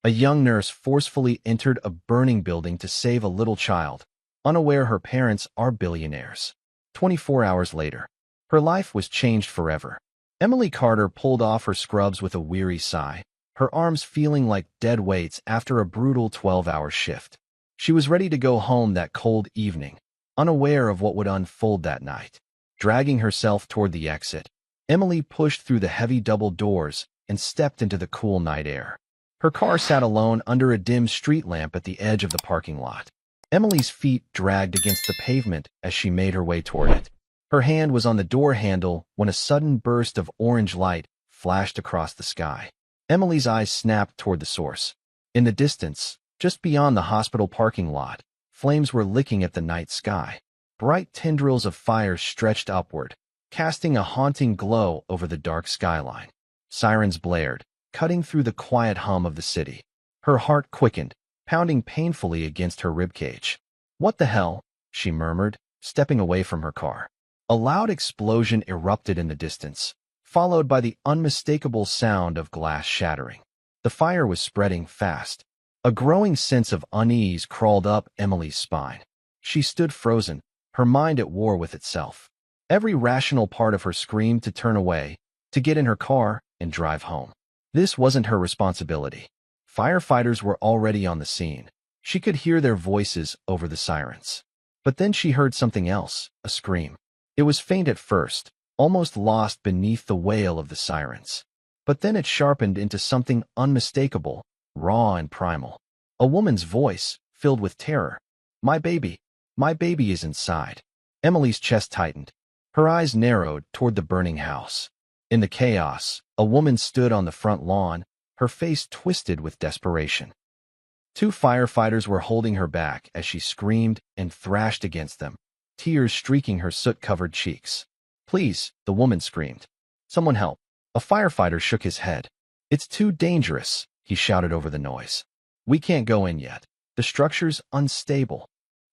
A young nurse forcefully entered a burning building to save a little child, unaware her parents are billionaires. 24 hours later, her life was changed forever. Emily Carter pulled off her scrubs with a weary sigh, her arms feeling like dead weights after a brutal 12-hour shift. She was ready to go home that cold evening, unaware of what would unfold that night. Dragging herself toward the exit, Emily pushed through the heavy double doors and stepped into the cool night air. Her car sat alone under a dim street lamp at the edge of the parking lot. Emily's feet dragged against the pavement as she made her way toward it. Her hand was on the door handle when a sudden burst of orange light flashed across the sky. Emily's eyes snapped toward the source. In the distance, just beyond the hospital parking lot, flames were licking at the night sky. Bright tendrils of fire stretched upward, casting a haunting glow over the dark skyline. Sirens blared, cutting through the quiet hum of the city. Her heart quickened, pounding painfully against her ribcage. "What the hell?" she murmured, stepping away from her car. A loud explosion erupted in the distance, followed by the unmistakable sound of glass shattering. The fire was spreading fast. A growing sense of unease crawled up Emily's spine. She stood frozen, her mind at war with itself. Every rational part of her screamed to turn away, to get in her car and drive home. This wasn't her responsibility. Firefighters were already on the scene. She could hear their voices over the sirens. But then she heard something else, a scream. It was faint at first, almost lost beneath the wail of the sirens. But then it sharpened into something unmistakable, raw and primal. A woman's voice, filled with terror. My baby is inside." Emily's chest tightened. Her eyes narrowed toward the burning house. In the chaos, a woman stood on the front lawn, her face twisted with desperation. Two firefighters were holding her back as she screamed and thrashed against them, tears streaking her soot-covered cheeks. "Please," the woman screamed. "Someone help." A firefighter shook his head. "It's too dangerous," he shouted over the noise. "We can't go in yet. The structure's unstable."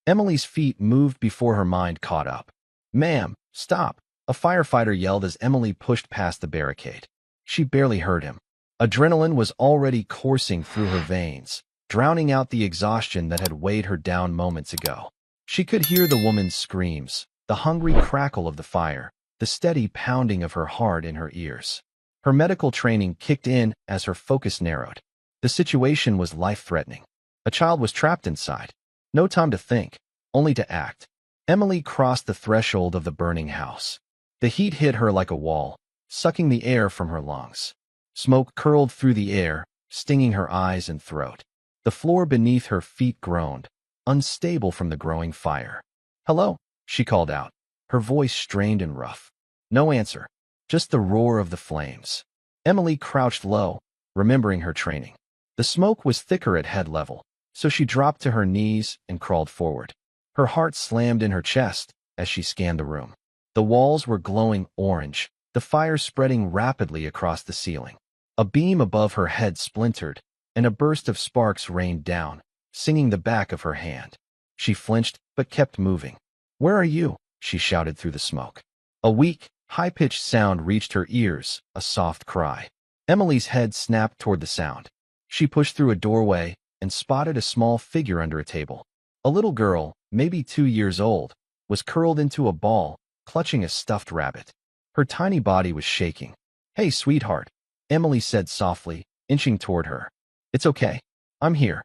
Emily's feet moved before her mind caught up. "Ma'am, stop," a firefighter yelled as Emily pushed past the barricade. She barely heard him. Adrenaline was already coursing through her veins, drowning out the exhaustion that had weighed her down moments ago. She could hear the woman's screams, the hungry crackle of the fire, the steady pounding of her heart in her ears. Her medical training kicked in as her focus narrowed. The situation was life-threatening. A child was trapped inside. No time to think, only to act. Emily crossed the threshold of the burning house. The heat hit her like a wall, sucking the air from her lungs. Smoke curled through the air, stinging her eyes and throat. The floor beneath her feet groaned, unstable from the growing fire. "Hello," she called out, her voice strained and rough. No answer, just the roar of the flames. Emily crouched low, remembering her training. The smoke was thicker at head level, so she dropped to her knees and crawled forward. Her heart slammed in her chest as she scanned the room. The walls were glowing orange, the fire spreading rapidly across the ceiling. A beam above her head splintered, and a burst of sparks rained down, singing the back of her hand. She flinched, but kept moving. "Where are you?" she shouted through the smoke. A weak, high-pitched sound reached her ears, a soft cry. Emily's head snapped toward the sound. She pushed through a doorway and spotted a small figure under a table. A little girl, maybe 2 years old, was curled into a ball, clutching a stuffed rabbit. Her tiny body was shaking. "Hey, sweetheart," Emily said softly, inching toward her. "It's okay. I'm here."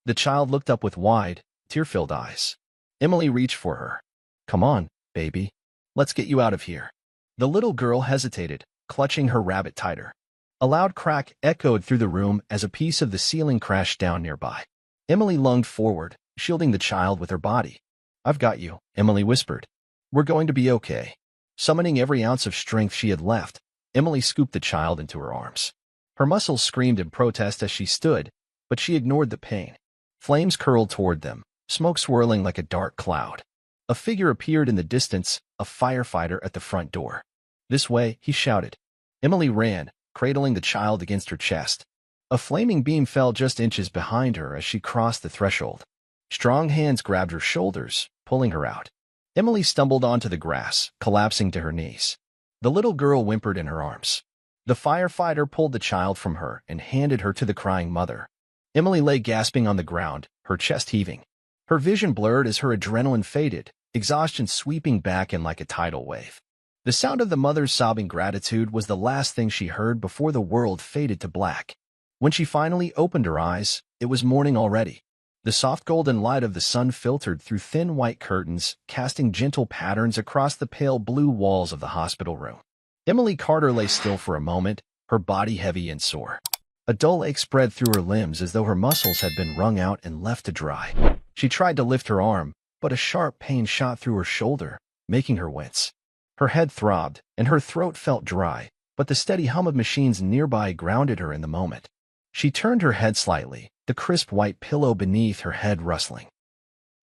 The child looked up with wide, tear-filled eyes. Emily reached for her. "Come on, baby. Let's get you out of here." The little girl hesitated, clutching her rabbit tighter. A loud crack echoed through the room as a piece of the ceiling crashed down nearby. Emily lunged forward, shielding the child with her body. "I've got you," Emily whispered. "We're going to be okay." Summoning every ounce of strength she had left, Emily scooped the child into her arms. Her muscles screamed in protest as she stood, but she ignored the pain. Flames curled toward them, smoke swirling like a dark cloud. A figure appeared in the distance, a firefighter at the front door. "This way," he shouted. Emily ran, cradling the child against her chest. A flaming beam fell just inches behind her as she crossed the threshold. Strong hands grabbed her shoulders, pulling her out. Emily stumbled onto the grass, collapsing to her knees. The little girl whimpered in her arms. The firefighter pulled the child from her and handed her to the crying mother. Emily lay gasping on the ground, her chest heaving. Her vision blurred as her adrenaline faded, exhaustion sweeping back in like a tidal wave. The sound of the mother's sobbing gratitude was the last thing she heard before the world faded to black. When she finally opened her eyes, it was morning already. The soft golden light of the sun filtered through thin white curtains, casting gentle patterns across the pale blue walls of the hospital room. Emily Carter lay still for a moment, her body heavy and sore. A dull ache spread through her limbs as though her muscles had been wrung out and left to dry. She tried to lift her arm, but a sharp pain shot through her shoulder, making her wince. Her head throbbed, and her throat felt dry, but the steady hum of machines nearby grounded her in the moment. She turned her head slightly, the crisp white pillow beneath her head rustling.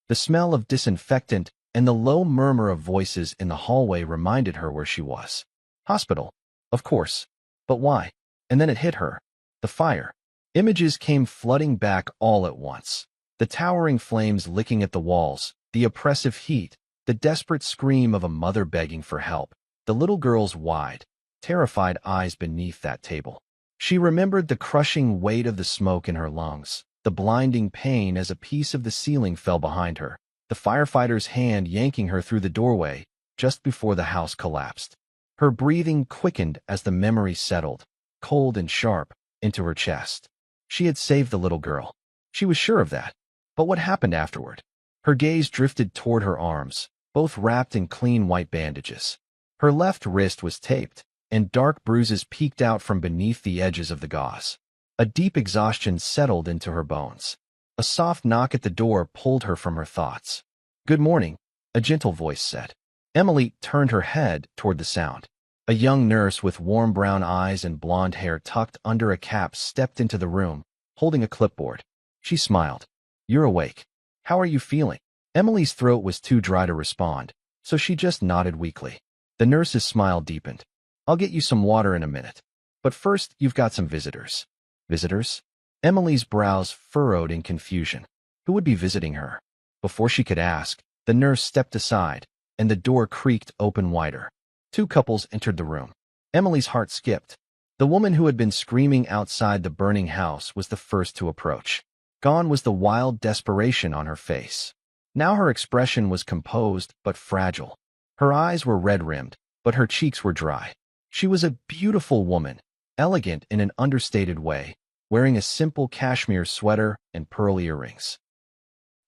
The smell of disinfectant and the low murmur of voices in the hallway reminded her where she was. Hospital. Of course. But why? And then it hit her. The fire. Images came flooding back all at once. The towering flames licking at the walls, the oppressive heat, the desperate scream of a mother begging for help, the little girl's wide, terrified eyes beneath that table. She remembered the crushing weight of the smoke in her lungs, the blinding pain as a piece of the ceiling fell behind her, the firefighter's hand yanking her through the doorway just before the house collapsed. Her breathing quickened as the memory settled, cold and sharp, into her chest. She had saved the little girl. She was sure of that. But what happened afterward? Her gaze drifted toward her arms, both wrapped in clean white bandages. Her left wrist was taped, and dark bruises peeked out from beneath the edges of the gauze. A deep exhaustion settled into her bones. A soft knock at the door pulled her from her thoughts. "Good morning," a gentle voice said. Emily turned her head toward the sound. A young nurse with warm brown eyes and blonde hair tucked under a cap stepped into the room, holding a clipboard. She smiled. "You're awake. How are you feeling?" Emily's throat was too dry to respond, so she just nodded weakly. The nurse's smile deepened. "I'll get you some water in a minute. But first, you've got some visitors." Visitors? Emily's brows furrowed in confusion. Who would be visiting her? Before she could ask, the nurse stepped aside, and the door creaked open wider. Two couples entered the room. Emily's heart skipped. The woman who had been screaming outside the burning house was the first to approach. Gone was the wild desperation on her face. Now her expression was composed but fragile. Her eyes were red-rimmed, but her cheeks were dry. She was a beautiful woman, elegant in an understated way, wearing a simple cashmere sweater and pearl earrings.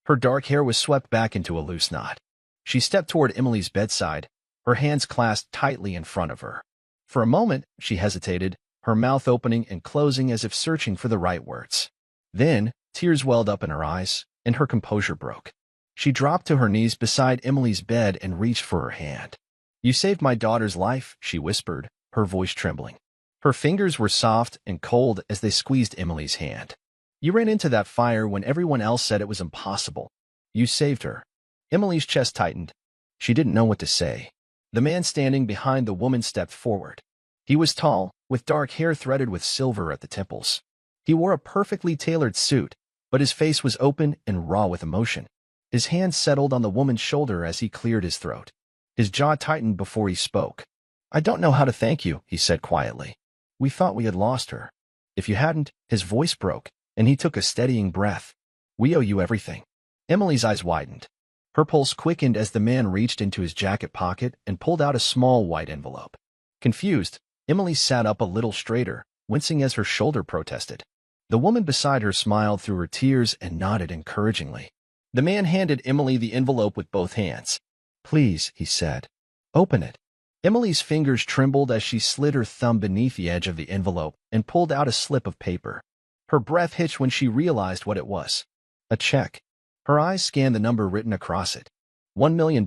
Her dark hair was swept back into a loose knot. She stepped toward Emily's bedside, her hands clasped tightly in front of her. For a moment, she hesitated, her mouth opening and closing as if searching for the right words. Then, tears welled up in her eyes, and her composure broke. She dropped to her knees beside Emily's bed and reached for her hand. "You saved my daughter's life," she whispered, her voice trembling. Her fingers were soft and cold as they squeezed Emily's hand. "You ran into that fire when everyone else said it was impossible. You saved her." Emily's chest tightened. She didn't know what to say. The man standing behind the woman stepped forward. He was tall, with dark hair threaded with silver at the temples. He wore a perfectly tailored suit, but his face was open and raw with emotion. His hand settled on the woman's shoulder as he cleared his throat. His jaw tightened before he spoke. "I don't know how to thank you," he said quietly. "We thought we had lost her. If you hadn't," his voice broke, and he took a steadying breath. "We owe you everything." Emily's eyes widened. Her pulse quickened as the man reached into his jacket pocket and pulled out a small white envelope. Confused, Emily sat up a little straighter, wincing as her shoulder protested. The woman beside her smiled through her tears and nodded encouragingly. The man handed Emily the envelope with both hands. "Please," he said, "open it." Emily's fingers trembled as she slid her thumb beneath the edge of the envelope and pulled out a slip of paper. Her breath hitched when she realized what it was. A check. Her eyes scanned the number written across it. $1 million.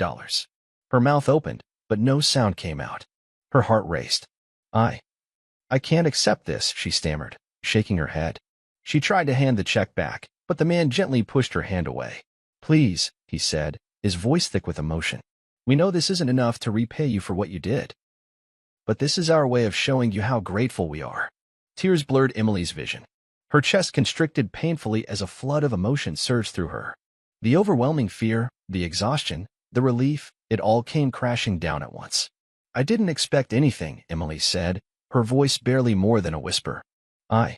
Her mouth opened, but no sound came out. Her heart raced. I can't accept this," she stammered, shaking her head. She tried to hand the check back, but the man gently pushed her hand away. "Please," he said, his voice thick with emotion. "We know this isn't enough to repay you for what you did. But this is our way of showing you how grateful we are." Tears blurred Emily's vision. Her chest constricted painfully as a flood of emotion surged through her. The overwhelming fear, the exhaustion, the relief, it all came crashing down at once. "I didn't expect anything," Emily said, her voice barely more than a whisper. I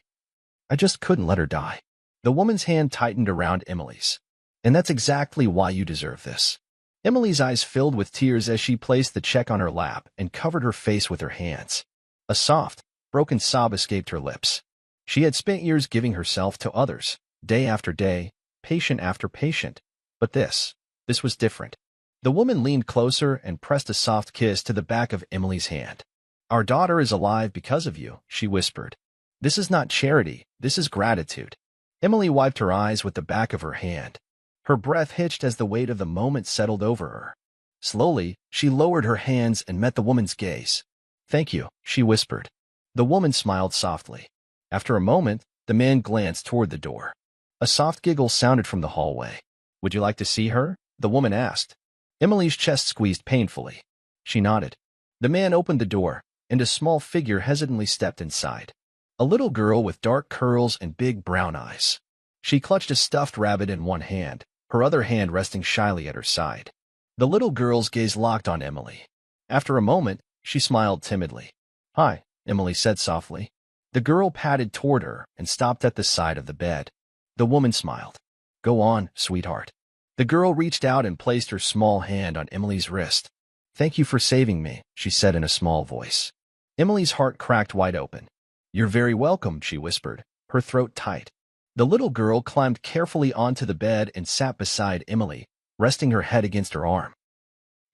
just couldn't let her die. The woman's hand tightened around Emily's. And that's exactly why you deserve this. Emily's eyes filled with tears as she placed the check on her lap and covered her face with her hands. A soft, broken sob escaped her lips. She had spent years giving herself to others, day after day, patient after patient. But this was different. The woman leaned closer and pressed a soft kiss to the back of Emily's hand. Our daughter is alive because of you, she whispered. This is not charity, this is gratitude. Emily wiped her eyes with the back of her hand. Her breath hitched as the weight of the moment settled over her. Slowly, she lowered her hands and met the woman's gaze. Thank you, she whispered. The woman smiled softly. After a moment, the man glanced toward the door. A soft giggle sounded from the hallway. Would you like to see her? The woman asked. Emily's chest squeezed painfully. She nodded. The man opened the door, and a small figure hesitantly stepped inside. A little girl with dark curls and big brown eyes. She clutched a stuffed rabbit in one hand, her other hand resting shyly at her side. The little girl's gaze locked on Emily. After a moment, she smiled timidly. Hi, Emily said softly. The girl padded toward her and stopped at the side of the bed. The woman smiled. Go on, sweetheart. The girl reached out and placed her small hand on Emily's wrist. Thank you for saving me, she said in a small voice. Emily's heart cracked wide open. You're very welcome, she whispered, her throat tight. The little girl climbed carefully onto the bed and sat beside Emily, resting her head against her arm.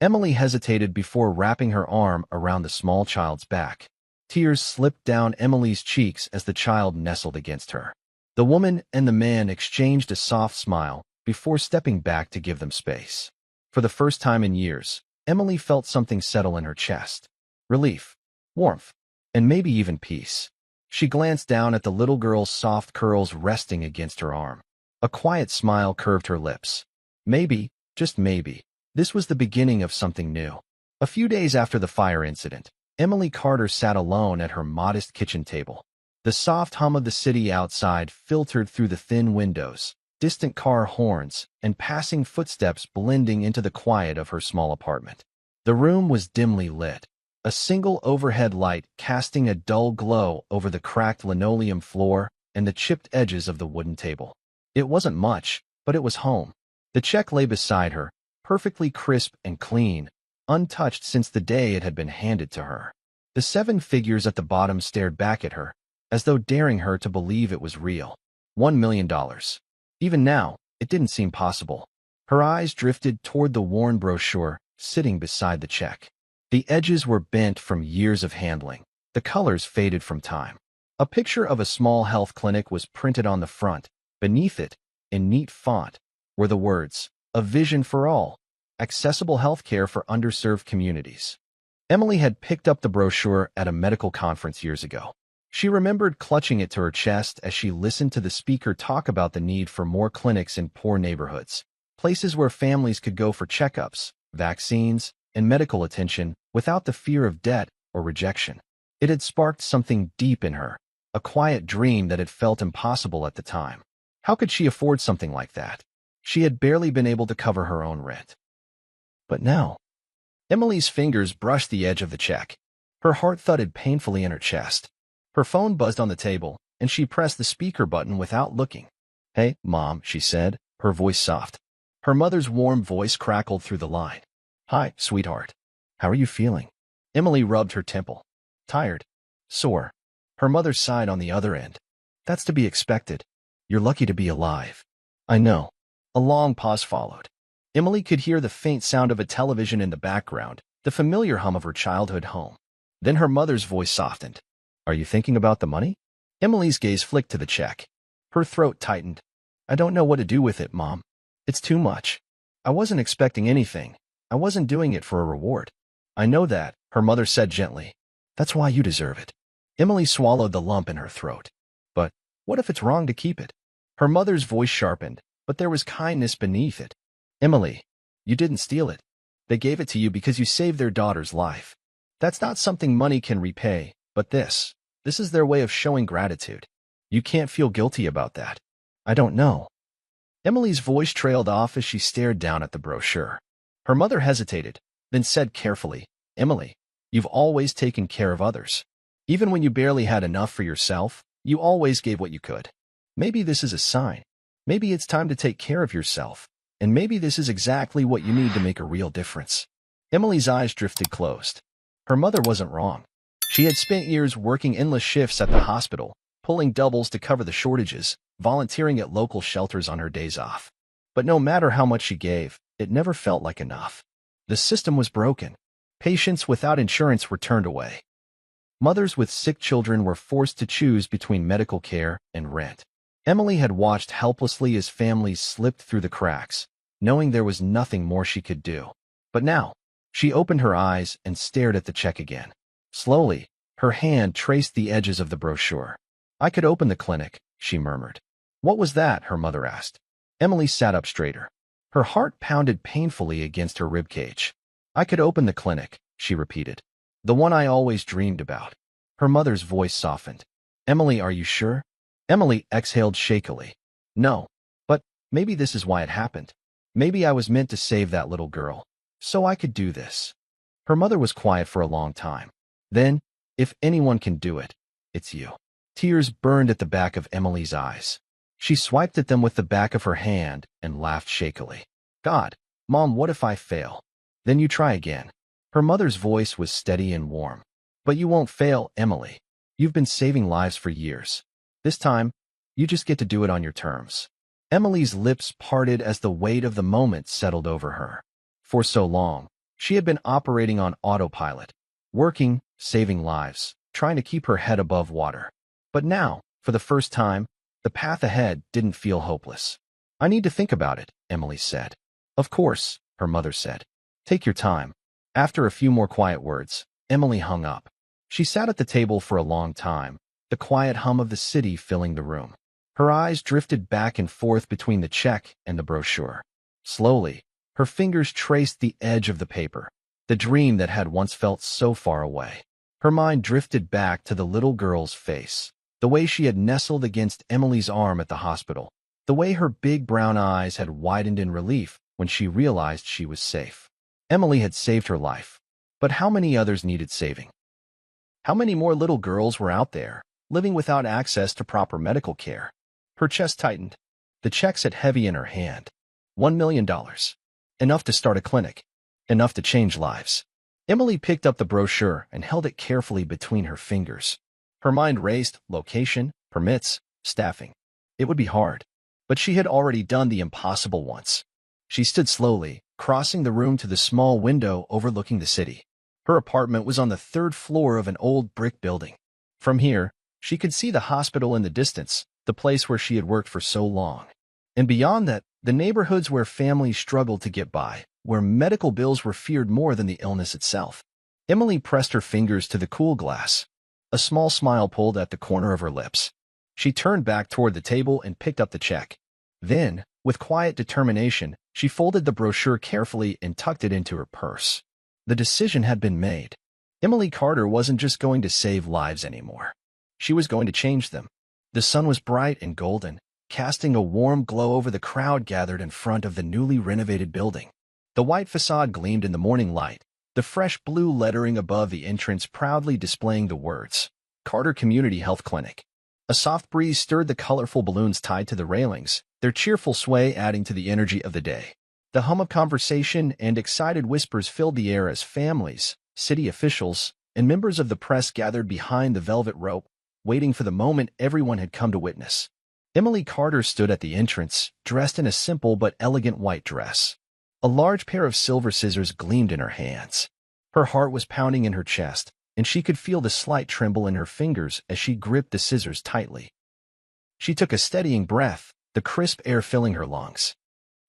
Emily hesitated before wrapping her arm around the small child's back. Tears slipped down Emily's cheeks as the child nestled against her. The woman and the man exchanged a soft smile before stepping back to give them space. For the first time in years, Emily felt something settle in her chest. Relief, warmth, and maybe even peace. She glanced down at the little girl's soft curls resting against her arm. A quiet smile curved her lips. Maybe, just maybe, this was the beginning of something new. A few days after the fire incident, Emily Carter sat alone at her modest kitchen table. The soft hum of the city outside filtered through the thin windows, distant car horns, and passing footsteps blending into the quiet of her small apartment. The room was dimly lit, a single overhead light casting a dull glow over the cracked linoleum floor and the chipped edges of the wooden table. It wasn't much, but it was home. The check lay beside her, perfectly crisp and clean, untouched since the day it had been handed to her. The 7 figures at the bottom stared back at her, as though daring her to believe it was real. $1 million. Even now, it didn't seem possible. Her eyes drifted toward the worn brochure sitting beside the check. The edges were bent from years of handling. The colors faded from time. A picture of a small health clinic was printed on the front. Beneath it, in neat font, were the words, "A vision for all. Accessible healthcare for underserved communities." Emily had picked up the brochure at a medical conference years ago. She remembered clutching it to her chest as she listened to the speaker talk about the need for more clinics in poor neighborhoods, places where families could go for checkups, vaccines, and medical attention without the fear of debt or rejection. It had sparked something deep in her, a quiet dream that had felt impossible at the time. How could she afford something like that? She had barely been able to cover her own rent. But now, Emily's fingers brushed the edge of the check. Her heart thudded painfully in her chest. Her phone buzzed on the table, and she pressed the speaker button without looking. Hey, Mom, she said, her voice soft. Her mother's warm voice crackled through the line. Hi, sweetheart. How are you feeling? Emily rubbed her temple. Tired. Sore. Her mother sighed on the other end. That's to be expected. You're lucky to be alive. I know. A long pause followed. Emily could hear the faint sound of a television in the background, the familiar hum of her childhood home. Then her mother's voice softened. Are you thinking about the money? Emily's gaze flicked to the check. Her throat tightened. I don't know what to do with it, Mom. It's too much. I wasn't expecting anything. I wasn't doing it for a reward. I know that, her mother said gently. That's why you deserve it. Emily swallowed the lump in her throat. But what if it's wrong to keep it? Her mother's voice sharpened, but there was kindness beneath it. Emily, you didn't steal it. They gave it to you because you saved their daughter's life. That's not something money can repay, but this is their way of showing gratitude. You can't feel guilty about that. I don't know. Emily's voice trailed off as she stared down at the brochure. Her mother hesitated, then said carefully, Emily, you've always taken care of others. Even when you barely had enough for yourself, you always gave what you could. Maybe this is a sign. Maybe it's time to take care of yourself. And maybe this is exactly what you need to make a real difference. Emily's eyes drifted closed. Her mother wasn't wrong. She had spent years working endless shifts at the hospital, pulling doubles to cover the shortages, volunteering at local shelters on her days off. But no matter how much she gave, it never felt like enough. The system was broken. Patients without insurance were turned away. Mothers with sick children were forced to choose between medical care and rent. Emily had watched helplessly as families slipped through the cracks, knowing there was nothing more she could do. But now, she opened her eyes and stared at the check again. Slowly, her hand traced the edges of the brochure. "I could open the clinic," she murmured. "What was that?" her mother asked. Emily sat up straighter. Her heart pounded painfully against her ribcage. "I could open the clinic," she repeated. "The one I always dreamed about." Her mother's voice softened. "Emily, are you sure?" Emily exhaled shakily. "No. But maybe this is why it happened. Maybe I was meant to save that little girl, so I could do this." Her mother was quiet for a long time. Then, "If anyone can do it, it's you." Tears burned at the back of Emily's eyes. She swiped at them with the back of her hand and laughed shakily. "God, Mom, what if I fail?" "Then you try again." Her mother's voice was steady and warm. "But you won't fail, Emily. You've been saving lives for years. This time, you just get to do it on your terms." Emily's lips parted as the weight of the moment settled over her. For so long, she had been operating on autopilot, working, saving lives, trying to keep her head above water. But now, for the first time, the path ahead didn't feel hopeless. "I need to think about it," Emily said. "Of course," her mother said. "Take your time." After a few more quiet words, Emily hung up. She sat at the table for a long time, the quiet hum of the city filling the room. Her eyes drifted back and forth between the check and the brochure. Slowly, her fingers traced the edge of the paper, the dream that had once felt so far away. Her mind drifted back to the little girl's face, the way she had nestled against Emily's arm at the hospital, the way her big brown eyes had widened in relief when she realized she was safe. Emily had saved her life, but how many others needed saving? How many more little girls were out there, living without access to proper medical care? Her chest tightened. The check sat heavy in her hand. $1 million. Enough to start a clinic. Enough to change lives. Emily picked up the brochure and held it carefully between her fingers. Her mind raced: location, permits, staffing. It would be hard, but she had already done the impossible once. She stood slowly, crossing the room to the small window overlooking the city. Her apartment was on the third floor of an old brick building. From here, she could see the hospital in the distance, the place where she had worked for so long. And beyond that, the neighborhoods where families struggled to get by, where medical bills were feared more than the illness itself. Emily pressed her fingers to the cool glass. A small smile pulled at the corner of her lips. She turned back toward the table and picked up the check. Then, with quiet determination, she folded the brochure carefully and tucked it into her purse. The decision had been made. Emily Carter wasn't just going to save lives anymore. She was going to change them. The sun was bright and golden, casting a warm glow over the crowd gathered in front of the newly renovated building. The white facade gleamed in the morning light, the fresh blue lettering above the entrance proudly displaying the words, "Carter Community Health Clinic." A soft breeze stirred the colorful balloons tied to the railings, their cheerful sway adding to the energy of the day. The hum of conversation and excited whispers filled the air as families, city officials, and members of the press gathered behind the velvet rope, waiting for the moment everyone had come to witness. Emily Carter stood at the entrance, dressed in a simple but elegant white dress. A large pair of silver scissors gleamed in her hands. Her heart was pounding in her chest, and she could feel the slight tremble in her fingers as she gripped the scissors tightly. She took a steadying breath, the crisp air filling her lungs.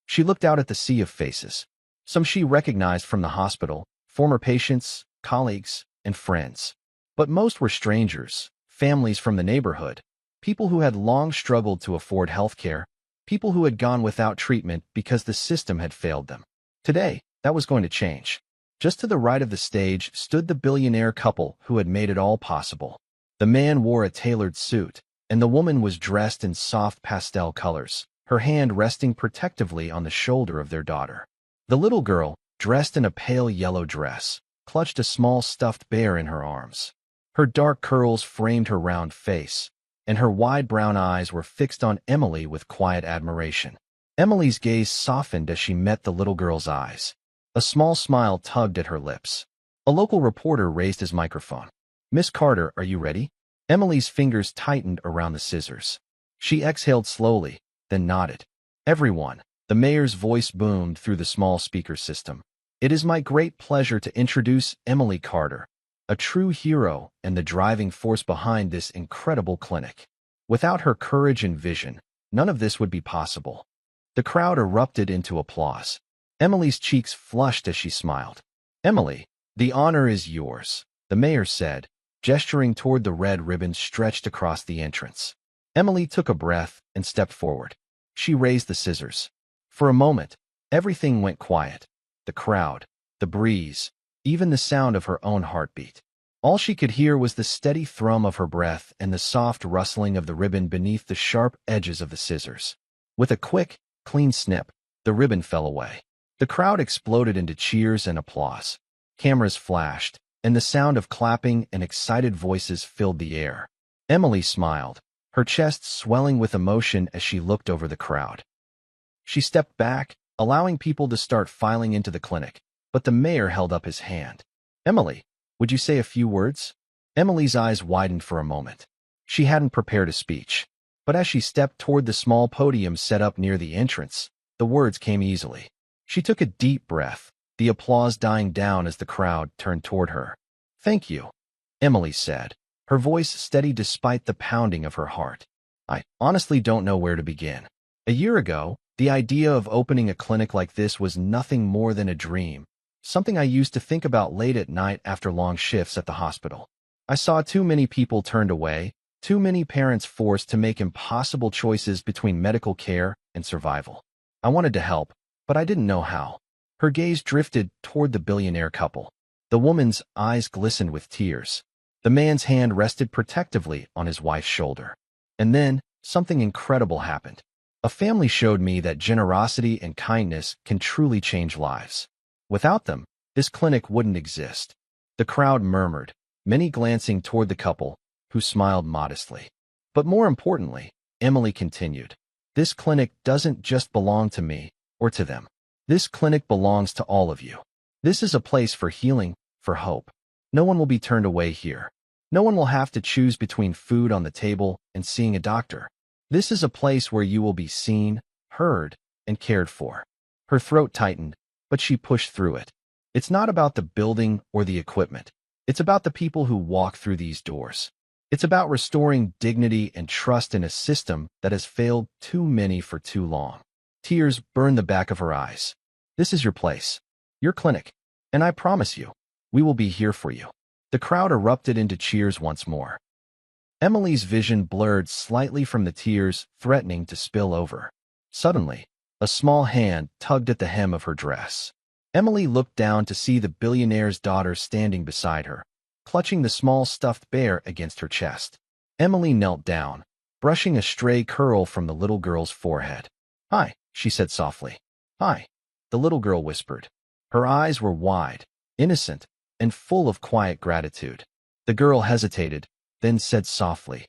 She looked out at the sea of faces. Some she recognized from the hospital, former patients, colleagues, and friends. But most were strangers, families from the neighborhood, people who had long struggled to afford health care, people who had gone without treatment because the system had failed them. Today, that was going to change. Just to the right of the stage stood the billionaire couple who had made it all possible. The man wore a tailored suit, and the woman was dressed in soft pastel colors, her hand resting protectively on the shoulder of their daughter. The little girl, dressed in a pale yellow dress, clutched a small stuffed bear in her arms. Her dark curls framed her round face, and her wide brown eyes were fixed on Emily with quiet admiration. Emily's gaze softened as she met the little girl's eyes. A small smile tugged at her lips. A local reporter raised his microphone. "Miss Carter, are you ready?" Emily's fingers tightened around the scissors. She exhaled slowly, then nodded. "Everyone," the mayor's voice boomed through the small speaker system. "It is my great pleasure to introduce Emily Carter, a true hero and the driving force behind this incredible clinic. Without her courage and vision, none of this would be possible." The crowd erupted into applause. Emily's cheeks flushed as she smiled. "Emily, the honor is yours," the mayor said, gesturing toward the red ribbon stretched across the entrance. Emily took a breath and stepped forward. She raised the scissors. For a moment, everything went quiet. The crowd, the breeze, even the sound of her own heartbeat. All she could hear was the steady thrum of her breath and the soft rustling of the ribbon beneath the sharp edges of the scissors. With a quick, clean snip, the ribbon fell away. The crowd exploded into cheers and applause. Cameras flashed, and the sound of clapping and excited voices filled the air. Emily smiled, her chest swelling with emotion as she looked over the crowd. She stepped back, allowing people to start filing into the clinic, but the mayor held up his hand. "Emily, would you say a few words?" Emily's eyes widened for a moment. She hadn't prepared a speech, but as she stepped toward the small podium set up near the entrance, the words came easily. She took a deep breath, the applause dying down as the crowd turned toward her. "Thank you," Emily said, her voice steady despite the pounding of her heart. "I honestly don't know where to begin. A year ago, the idea of opening a clinic like this was nothing more than a dream, something I used to think about late at night after long shifts at the hospital. I saw too many people turned away, too many parents forced to make impossible choices between medical care and survival. I wanted to help, but I didn't know how." Her gaze drifted toward the billionaire couple. The woman's eyes glistened with tears. The man's hand rested protectively on his wife's shoulder. And then, something incredible happened. A family showed me that generosity and kindness can truly change lives. Without them, this clinic wouldn't exist. The crowd murmured, many glancing toward the couple, who smiled modestly. But more importantly, Emily continued, "This clinic doesn't just belong to me or to them. This clinic belongs to all of you. This is a place for healing, for hope. No one will be turned away here. No one will have to choose between food on the table and seeing a doctor. This is a place where you will be seen, heard, and cared for." Her throat tightened, but she pushed through it. "It's not about the building or the equipment. It's about the people who walk through these doors. It's about restoring dignity and trust in a system that has failed too many for too long." Tears burned the back of her eyes. "This is your place, your clinic, and I promise you, we will be here for you." The crowd erupted into cheers once more. Emily's vision blurred slightly from the tears, threatening to spill over. Suddenly, a small hand tugged at the hem of her dress. Emily looked down to see the billionaire's daughter standing beside her, clutching the small stuffed bear against her chest. Emily knelt down, brushing a stray curl from the little girl's forehead. "Hi," she said softly. "Hi," the little girl whispered. Her eyes were wide, innocent, and full of quiet gratitude. The girl hesitated, then said softly,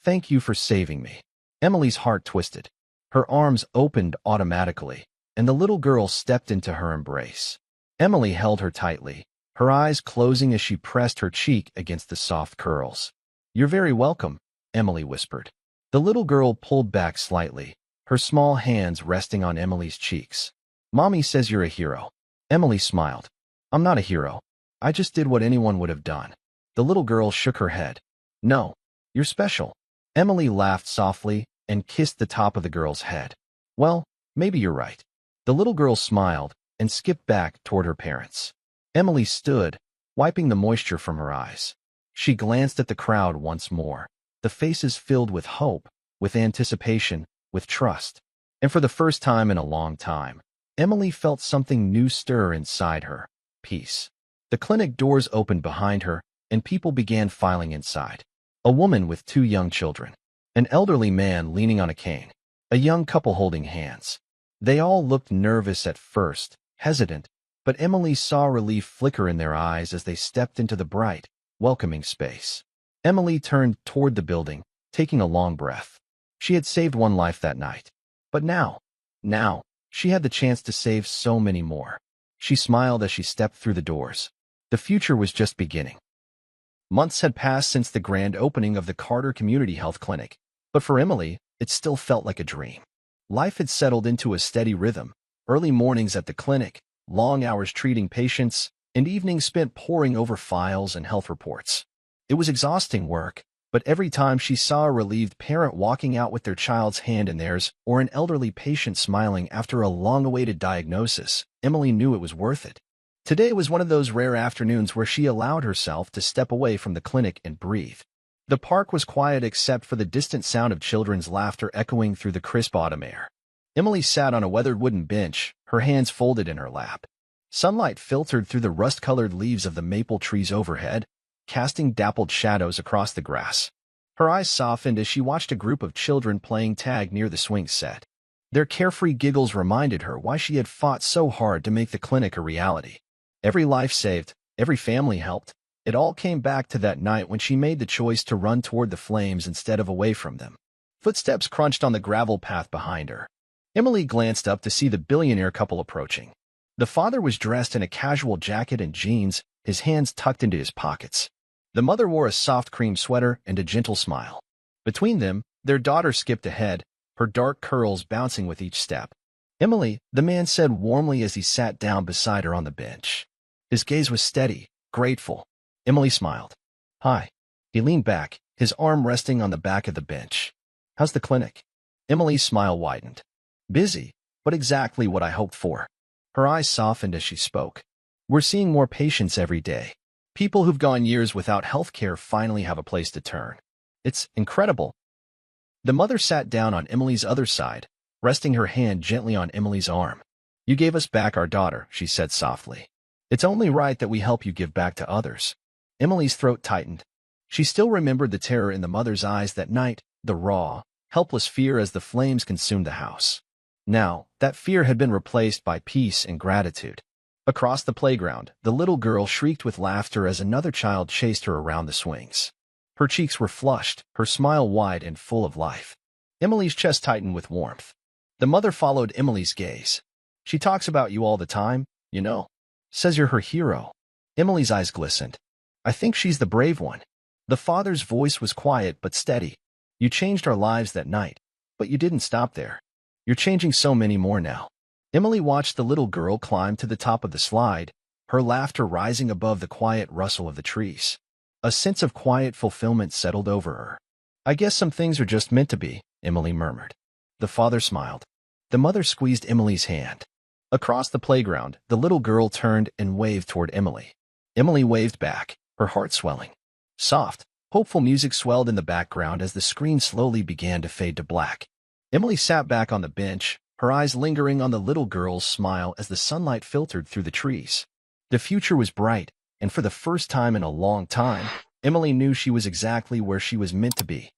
"Thank you for saving me." Emily's heart twisted. Her arms opened automatically, and the little girl stepped into her embrace. Emily held her tightly, her eyes closing as she pressed her cheek against the soft curls. "You're very welcome," Emily whispered. The little girl pulled back slightly, her small hands resting on Emily's cheeks. "Mommy says you're a hero." Emily smiled. "I'm not a hero. I just did what anyone would have done." The little girl shook her head. "No, you're special." Emily laughed softly and kissed the top of the girl's head. "Well, maybe you're right." The little girl smiled and skipped back toward her parents. Emily stood, wiping the moisture from her eyes. She glanced at the crowd once more, the faces filled with hope, with anticipation, with trust. And for the first time in a long time, Emily felt something new stir inside her: peace. The clinic doors opened behind her, and people began filing inside. A woman with 2 young children, an elderly man leaning on a cane, a young couple holding hands. They all looked nervous at first, hesitant, but Emily saw relief flicker in their eyes as they stepped into the bright, welcoming space. Emily turned toward the building, taking a long breath. She had saved one life that night. But now, she had the chance to save so many more. She smiled as she stepped through the doors. The future was just beginning. Months had passed since the grand opening of the Carter Community Health Clinic, but for Emily, it still felt like a dream. Life had settled into a steady rhythm, early mornings at the clinic, long hours treating patients, and evenings spent poring over files and health reports. It was exhausting work, but every time she saw a relieved parent walking out with their child's hand in theirs or an elderly patient smiling after a long-awaited diagnosis, Emily knew it was worth it. Today was one of those rare afternoons where she allowed herself to step away from the clinic and breathe. The park was quiet except for the distant sound of children's laughter echoing through the crisp autumn air. Emily sat on a weathered wooden bench, her hands folded in her lap. Sunlight filtered through the rust-colored leaves of the maple trees overhead, casting dappled shadows across the grass. Her eyes softened as she watched a group of children playing tag near the swing set. Their carefree giggles reminded her why she had fought so hard to make the clinic a reality. Every life saved, every family helped. It all came back to that night when she made the choice to run toward the flames instead of away from them. Footsteps crunched on the gravel path behind her. Emily glanced up to see the billionaire couple approaching. The father was dressed in a casual jacket and jeans, his hands tucked into his pockets. The mother wore a soft cream sweater and a gentle smile. Between them, their daughter skipped ahead, her dark curls bouncing with each step. "Emily," the man said warmly as he sat down beside her on the bench. His gaze was steady, grateful. Emily smiled. "Hi." He leaned back, his arm resting on the back of the bench. "How's the clinic?" Emily's smile widened. "Busy, but exactly what I hoped for." Her eyes softened as she spoke. "We're seeing more patients every day. People who've gone years without health care finally have a place to turn. It's incredible." The mother sat down on Emily's other side, resting her hand gently on Emily's arm. "You gave us back our daughter," she said softly. "It's only right that we help you give back to others." Emily's throat tightened. She still remembered the terror in the mother's eyes that night, the raw, helpless fear as the flames consumed the house. Now, that fear had been replaced by peace and gratitude. Across the playground, the little girl shrieked with laughter as another child chased her around the swings. Her cheeks were flushed, her smile wide and full of life. Emily's chest tightened with warmth. The mother followed Emily's gaze. "She talks about you all the time, you know. Says you're her hero." Emily's eyes glistened. "I think she's the brave one." The father's voice was quiet but steady. "You changed our lives that night, but you didn't stop there. You're changing so many more now." Emily watched the little girl climb to the top of the slide, her laughter rising above the quiet rustle of the trees. A sense of quiet fulfillment settled over her. "I guess some things are just meant to be," Emily murmured. The father smiled. The mother squeezed Emily's hand. Across the playground, the little girl turned and waved toward Emily. Emily waved back, her heart swelling. Soft, hopeful music swelled in the background as the screen slowly began to fade to black. Emily sat back on the bench, her eyes lingering on the little girl's smile as the sunlight filtered through the trees. The future was bright, and for the first time in a long time, Emily knew she was exactly where she was meant to be.